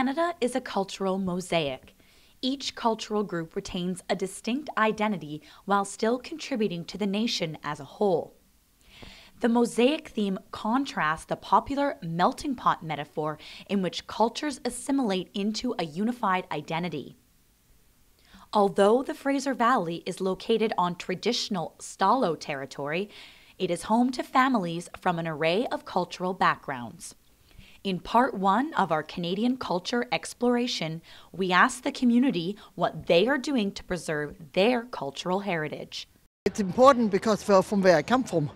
Canada is a cultural mosaic. Each cultural group retains a distinct identity while still contributing to the nation as a whole. The mosaic theme contrasts the popular melting pot metaphor in which cultures assimilate into a unified identity. Although the Fraser Valley is located on traditional Stalo territory, it is home to families from an array of cultural backgrounds. In part 1 of our Canadian culture exploration, we asked the community what they are doing to preserve their cultural heritage. It's important because from where I come from.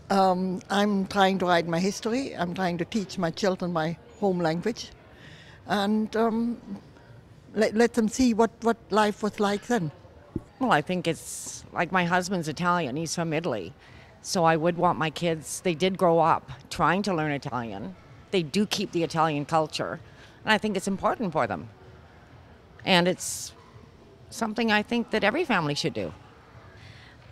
I'm trying to write my history. I'm trying to teach my children my home language and let them see what life was like then. Well, I think it's like my husband's Italian. He's from Italy. So I would want my kids, they did grow up trying to learn Italian. They do keep the Italian culture, and I think it's important for them. And it's something I think that every family should do.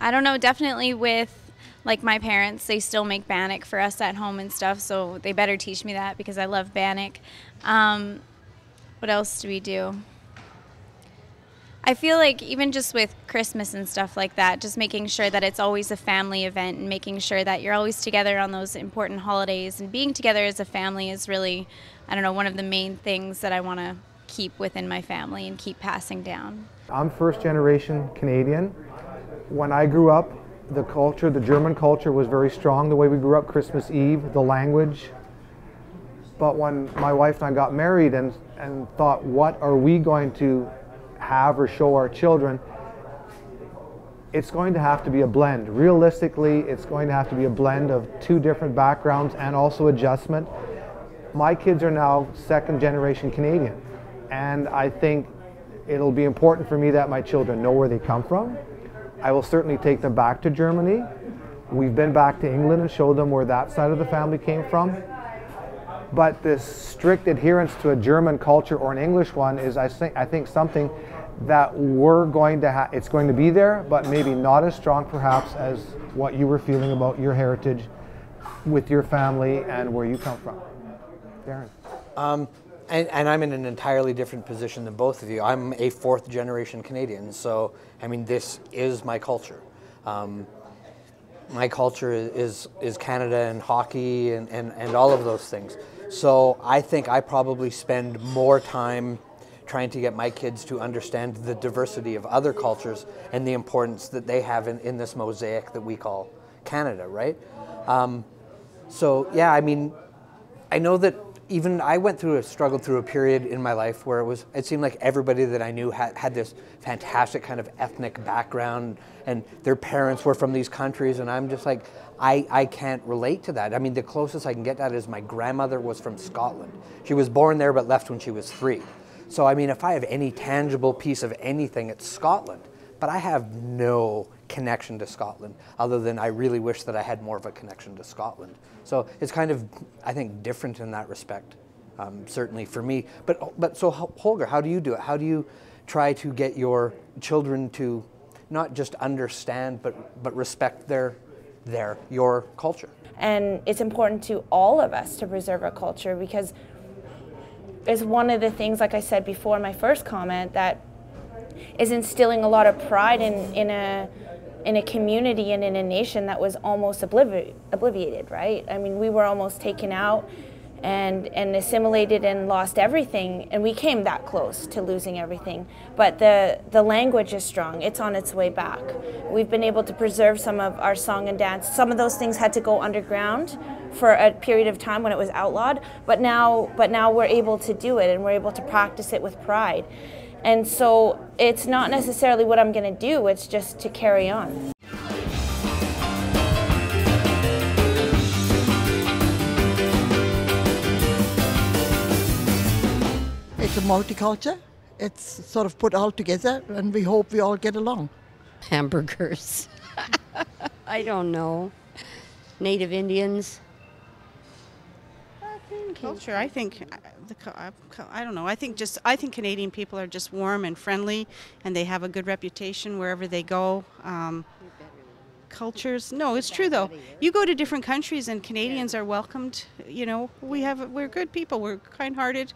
I don't know, definitely with like my parents, they still make Bannock for us at home and stuff, so they better teach me that because I love Bannock. What else do we do? I feel like even just with Christmas and stuff like that, just making sure that it's always a family event and making sure that you're always together on those important holidays, and being together as a family is really, I don't know, one of the main things that I want to keep within my family and keep passing down. I'm first generation Canadian. When I grew up, the culture, the German culture was very strong, the way we grew up, Christmas Eve, the language. But when my wife and I got married and thought, what are we going to have or show our children, it's going to have to be a blend. Realistically, it's going to have to be a blend of two different backgrounds and also adjustment. My kids are now second generation Canadian, and I think it'll be important for me that my children know where they come from. I will certainly take them back to Germany. We've been back to England and showed them where that side of the family came from. But this strict adherence to a German culture or an English one is, I think something that we're going to have. It's going to be there, but maybe not as strong perhaps as what you were feeling about your heritage with your family and where you come from. Darren. And I'm in an entirely different position than both of you. I'm a fourth generation Canadian, so I mean, this is my culture. My culture is Canada and hockey and all of those things. So I think I probably spend more time trying to get my kids to understand the diversity of other cultures and the importance that they have in this mosaic that we call Canada, right? So yeah, I mean, I know that even I struggled through a period in my life where it seemed like everybody that I knew had this fantastic kind of ethnic background and their parents were from these countries, and I'm just like, I can't relate to that. I mean, the closest I can get to that is my grandmother was from Scotland. She was born there but left when she was 3. So I mean, if I have any tangible piece of anything, it's Scotland. But I have no connection to Scotland, other than I really wish that I had more of a connection to Scotland. So it's kind of, I think, different in that respect, certainly for me. But so Holger, how do you do it? How do you try to get your children to not just understand, but respect your culture? And it's important to all of us to preserve our culture, because it's one of the things, like I said before in my first comment, that is instilling a lot of pride in a community and in a nation that was almost obliviated, right? I mean, we were almost taken out and assimilated and lost everything, and we came that close to losing everything. But the language is strong. It's on its way back. We've been able to preserve some of our song and dance. Some of those things had to go underground for a period of time when it was outlawed, but now we're able to do it, and we're able to practice it with pride. And so it's not necessarily what I'm going to do, it's just to carry on. It's a multicultural. It's sort of put all together, and we hope we all get along. Hamburgers. I don't know. Native Indians. Culture, I think, I don't know, I think Canadian people are just warm and friendly, and they have a good reputation wherever they go. Cultures, no, it's true though. You go to different countries and Canadians are welcomed, you know, we're good people, we're kind-hearted.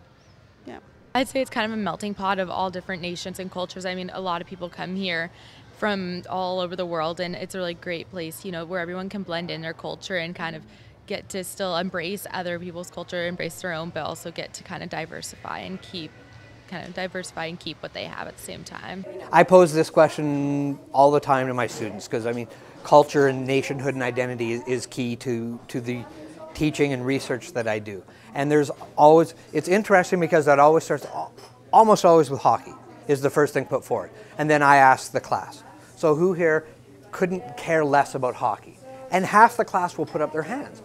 Yeah. I'd say it's kind of a melting pot of all different nations and cultures. I mean, a lot of people come here from all over the world, and it's a really great place, you know, where everyone can blend in their culture and kind of get to still embrace other people's culture, embrace their own, but also get to kind of diversify and keep what they have at the same time. I pose this question all the time to my students because, I mean, culture and nationhood and identity is key to the teaching and research that I do. And it's interesting because that always starts, almost always with hockey is the first thing put forward. And then I ask the class, so who here couldn't care less about hockey? And half the class will put up their hands.